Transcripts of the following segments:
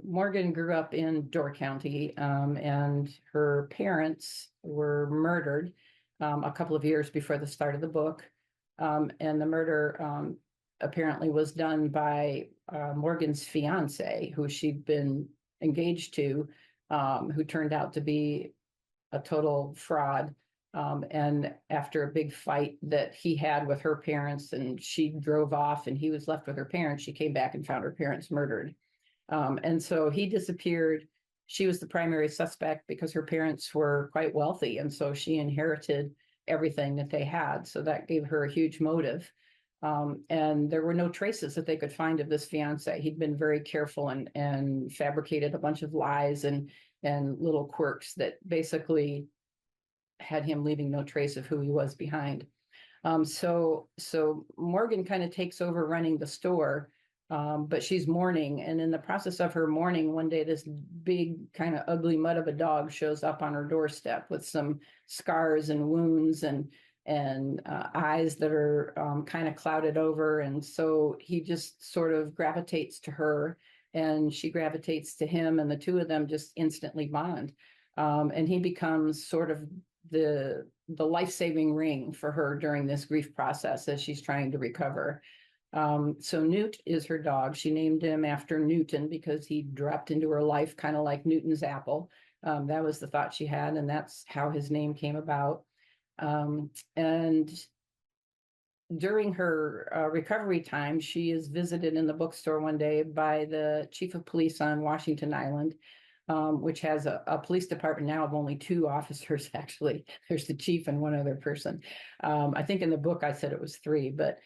Morgan grew up in Door County, and her parents were murdered a couple of years before the start of the book. And the murder apparently was done by Morgan's fiance, who she'd been engaged to, who turned out to be a total fraud. And after a big fight that he had with her parents, and she drove off and he was left with her parents, she came back and found her parents murdered. And so he disappeared. She was the primary suspect because her parents were quite wealthy, and so she inherited everything that they had. So that gave her a huge motive. And there were no traces that they could find of this fiance. He'd been very careful and fabricated a bunch of lies and little quirks that basically had him leaving no trace of who he was behind. So Morgan kind of takes over running the store, but she's mourning. And in the process of her mourning, one day this big kind of ugly mud of a dog shows up on her doorstep with some scars and wounds and eyes that are kind of clouded over. And so he just sort of gravitates to her, and she gravitates to him, and the two of them just instantly bond. And he becomes sort of the life-saving ring for her during this grief process as she's trying to recover. So Newt is her dog. She named him after Newton because he dropped into her life kind of like Newton's apple. That was the thought she had, and that's how his name came about. And during her recovery time, she is visited in the bookstore one day by the chief of police on Washington Island, which has a police department now of only 2 officers, actually. There's the chief and one other person. I think in the book I said it was 3, but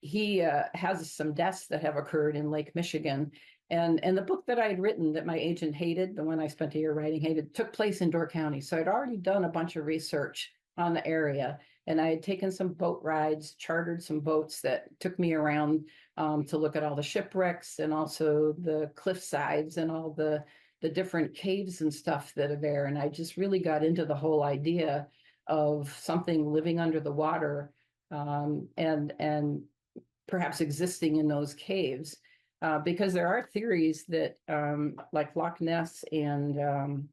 he has some deaths that have occurred in Lake Michigan. And the book that I had written that my agent hated, the one I spent a year writing, hated, took place in Door County. So I'd already done a bunch of research on the area, and I had taken some boat rides, chartered some boats that took me around to look at all the shipwrecks and also the cliff sides and all the different caves and stuff that are there. And I just really got into the whole idea of something living under the water, and perhaps existing in those caves. Because there are theories that like Loch Ness and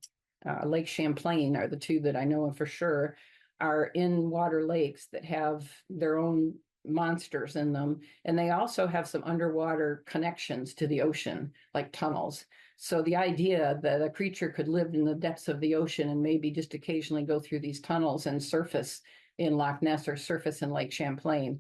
Lake Champlain are the 2 that I know of for sure, are in water lakes that have their own monsters in them. And they also have some underwater connections to the ocean, like tunnels. So the idea that a creature could live in the depths of the ocean and maybe just occasionally go through these tunnels and surface in Loch Ness or surface in Lake Champlain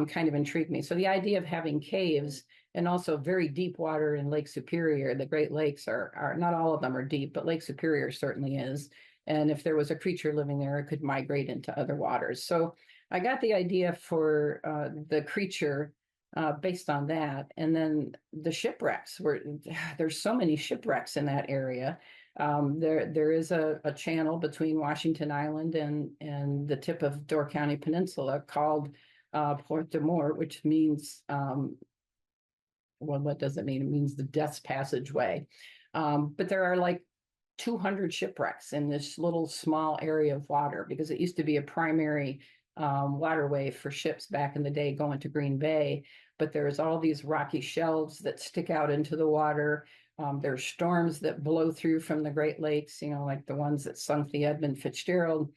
kind of intrigued me. So the idea of having caves and also very deep water in Lake Superior, the Great Lakes are not all of them are deep, but Lake Superior certainly is. And if there was a creature living there, it could migrate into other waters. So I got the idea for the creature based on that. And then the shipwrecks, there's so many shipwrecks in that area. There is a channel between Washington Island and the tip of Door County Peninsula called Port de Mort, which means, well, what does it mean? It means the Death's Passageway. But there are like 200 shipwrecks in this little small area of water because it used to be a primary waterway for ships back in the day going to Green Bay. But there's all these rocky shelves that stick out into the water. There's storms that blow through from the Great Lakes, like the ones that sunk the Edmund Fitzgerald.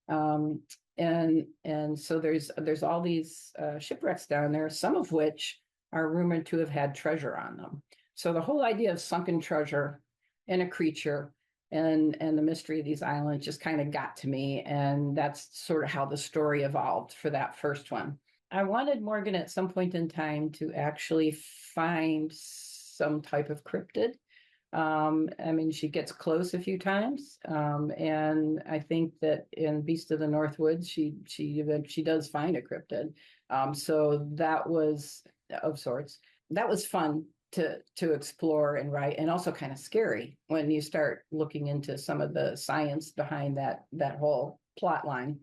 And so there's all these shipwrecks down there, some of which are rumored to have had treasure on them. So the whole idea of sunken treasure and a creature and the mystery of these islands just kind of got to me. And that's sort of how the story evolved for that first one. I wanted Morgan at some point in time to actually find some type of cryptid. I mean, she gets close a few times, and I think that in Beast of the North Woods, she does find a cryptid. So that was of sorts. That was fun to explore and write, and also kind of scary when you start looking into some of the science behind that whole plot line.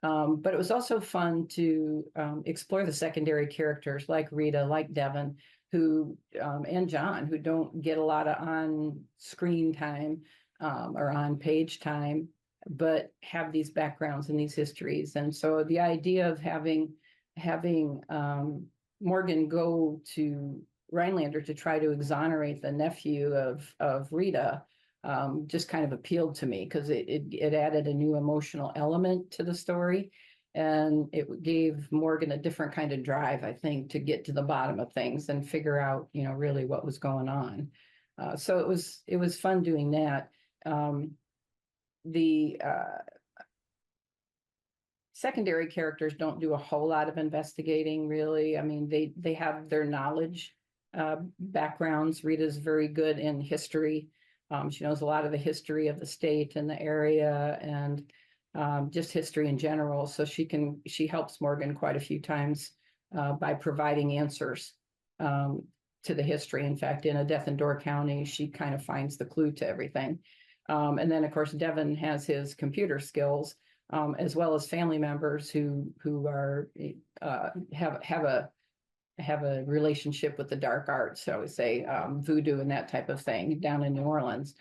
But it was also fun to explore the secondary characters like Rita, like Devin, who and John, who don't get a lot of on-screen time or on-page time, but have these backgrounds and these histories. And so the idea of having Morgan go to Rhinelander to try to exonerate the nephew of Rita just kind of appealed to me because it added a new emotional element to the story. And it gave Morgan a different kind of drive, I think, to get to the bottom of things and figure out, really what was going on. So it was fun doing that. The secondary characters don't do a whole lot of investigating, really. I mean, they have their knowledge backgrounds. Rita's very good in history. She knows a lot of the history of the state and the area, and just history in general. So she helps Morgan quite a few times by providing answers to the history. In fact, in A Death in Door County, she kind of finds the clue to everything. And then, of course, Devin has his computer skills, as well as family members who are have a relationship with the dark arts, so I would say voodoo and that type of thing down in New Orleans.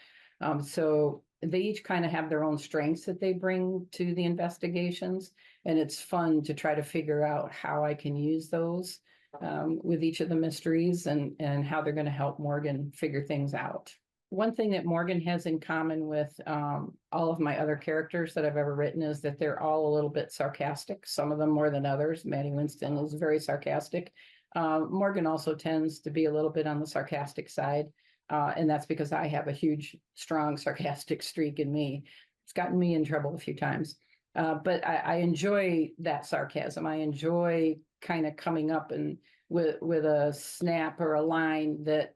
So they each kind of have their own strengths that they bring to the investigations, and it's fun to try to figure out how I can use those with each of the mysteries and how they're going to help Morgan figure things out. One thing that Morgan has in common with all of my other characters that I've ever written is that they're all a little bit sarcastic, some of them more than others. Maddie Winston is very sarcastic. Morgan also tends to be a little bit on the sarcastic side, and that's because I have a huge, strong sarcastic streak in me. It's gotten me in trouble a few times, but I enjoy that sarcasm. I enjoy kind of coming up and with a snap or a line that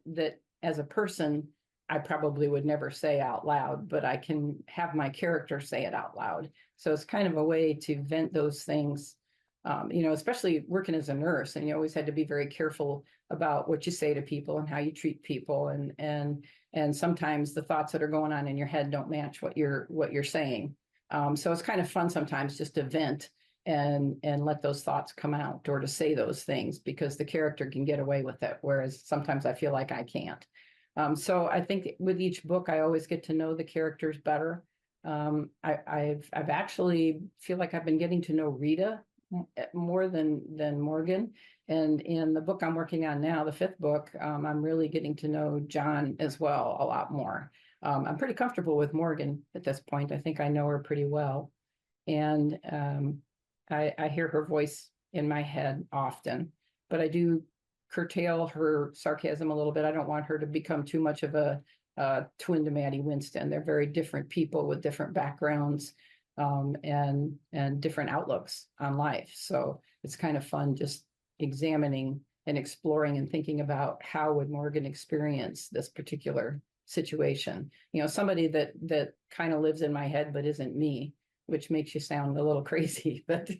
as a person I probably would never say out loud, but I can have my character say it out loud. So it's kind of a way to vent those things. Especially working as a nurse, and you always had to be very careful about what you say to people and how you treat people, and sometimes the thoughts that are going on in your head don't match what you're saying. So it's kind of fun sometimes just to vent and let those thoughts come out, or to say those things, because the character can get away with it, whereas sometimes I feel like I can't. So I think with each book, I always get to know the characters better. I've actually feel like I've been getting to know Rita more than Morgan. And in the book I'm working on now, the 5th book, I'm really getting to know John as well a lot more. I'm pretty comfortable with Morgan at this point. I think I know her pretty well. And I hear her voice in my head often, but I do curtail her sarcasm a little bit. I don't want her to become too much of a twin to Maddie Winston. They're very different people with different backgrounds and different outlooks on life. So it's kind of fun just examining and exploring and thinking about how would Morgan experience this particular situation. Somebody that kind of lives in my head but isn't me, which makes you sound a little crazy, but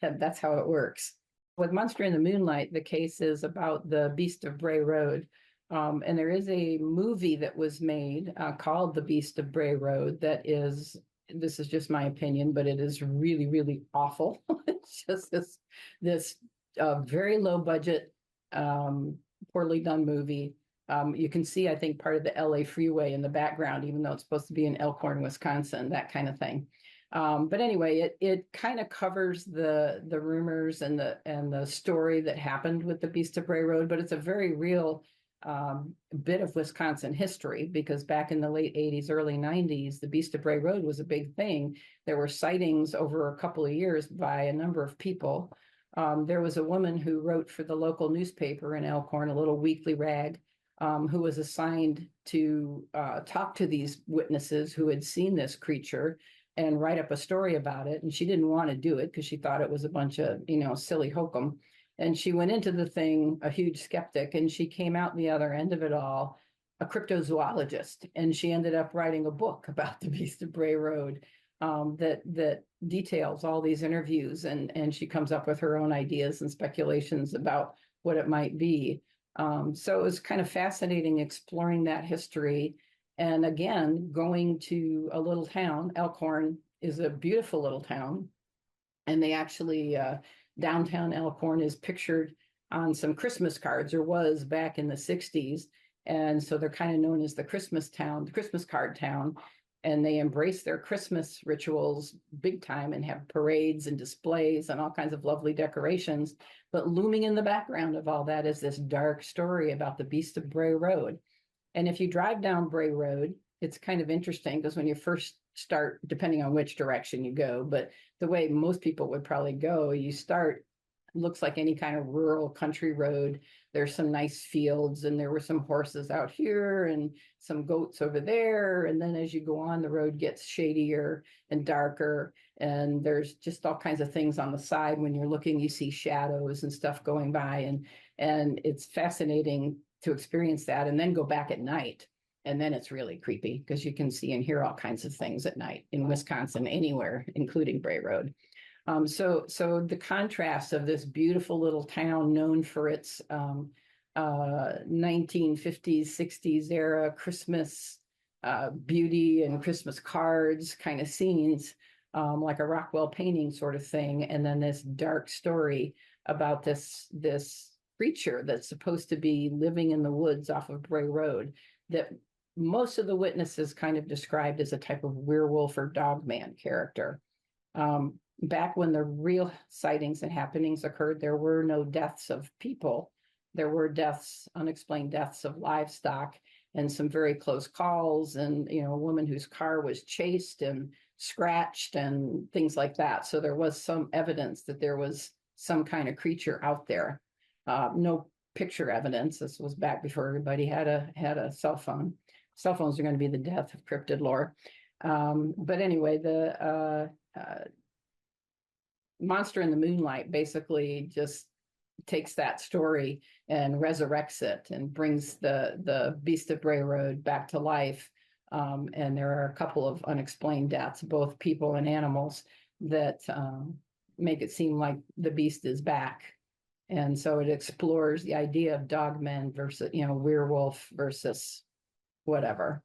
that's how it works. With Monster in the Moonlight, the case is about the Beast of Bray Road. And there is a movie that was made called The Beast of Bray Road this is just my opinion, but it is really, really awful. It's just this very low budget, poorly done movie. You can see, I think, part of the LA freeway in the background, even though it's supposed to be in Elkhorn, Wisconsin, that kind of thing. But anyway, it kind of covers the rumors and the story that happened with the Beast of Bray Road, but it's a very real bit of Wisconsin history, because back in the late 80s, early 90s, the Beast of Bray Road was a big thing. There were sightings over a couple of years by a number of people. There was a woman who wrote for the local newspaper in Elkhorn, a little weekly rag, who was assigned to talk to these witnesses who had seen this creature and write up a story about it. And she didn't want to do it because she thought it was a bunch of, silly hokum. And she went into the thing a huge skeptic, and she came out the other end of it all a cryptozoologist. And she ended up writing a book about the Beast of Bray Road that details all these interviews, and she comes up with her own ideas and speculations about what it might be. So it was kind of fascinating exploring that history. And again, going to a little town. Elkhorn is a beautiful little town. And they actually, downtown Elkhorn is pictured on some Christmas cards, or was back in the 60s. And so they're kind of known as the Christmas town, the Christmas card town. and they embrace their Christmas rituals big time and have parades and displays and all kinds of lovely decorations. But looming in the background of all that is this dark story about the Beast of Bray Road. And if you drive down Bray Road, it's kind of interesting because when you first start, depending on which direction you go, but the way most people would probably go, you start, looks like any kind of rural country road. There's some nice fields, and there were some horses out here and some goats over there. And then as you go on, the road gets shadier and darker, and there's just all kinds of things on the side. When you're looking, you see shadows and stuff going by, and it's fascinating to experience that, and then go back at night. And then it's really creepy because you can see and hear all kinds of things at night in Wisconsin, anywhere, including Bray Road. So the contrast of this beautiful little town known for its 1950s, 60s era Christmas beauty and Christmas cards kind of scenes, like a Rockwell painting sort of thing, and then this dark story about this creature that's supposed to be living in the woods off of Bray Road, that most of the witnesses kind of described as a type of werewolf or dogman character. Back when the real sightings and happenings occurred, there were no deaths of people. There were deaths, unexplained deaths of livestock, and some very close calls, and a woman whose car was chased and scratched and things like that. So there was some evidence that there was some kind of creature out there. No picture evidence. This was back before everybody had a cell phone. Cell phones are going to be the death of cryptid lore. But anyway, the Monster in the Moonlight basically just takes that story and resurrects it and brings the Beast of Bray Road back to life. And there are a couple of unexplained deaths, both people and animals, that make it seem like the beast is back. And so it explores the idea of dogmen versus, werewolf versus whatever.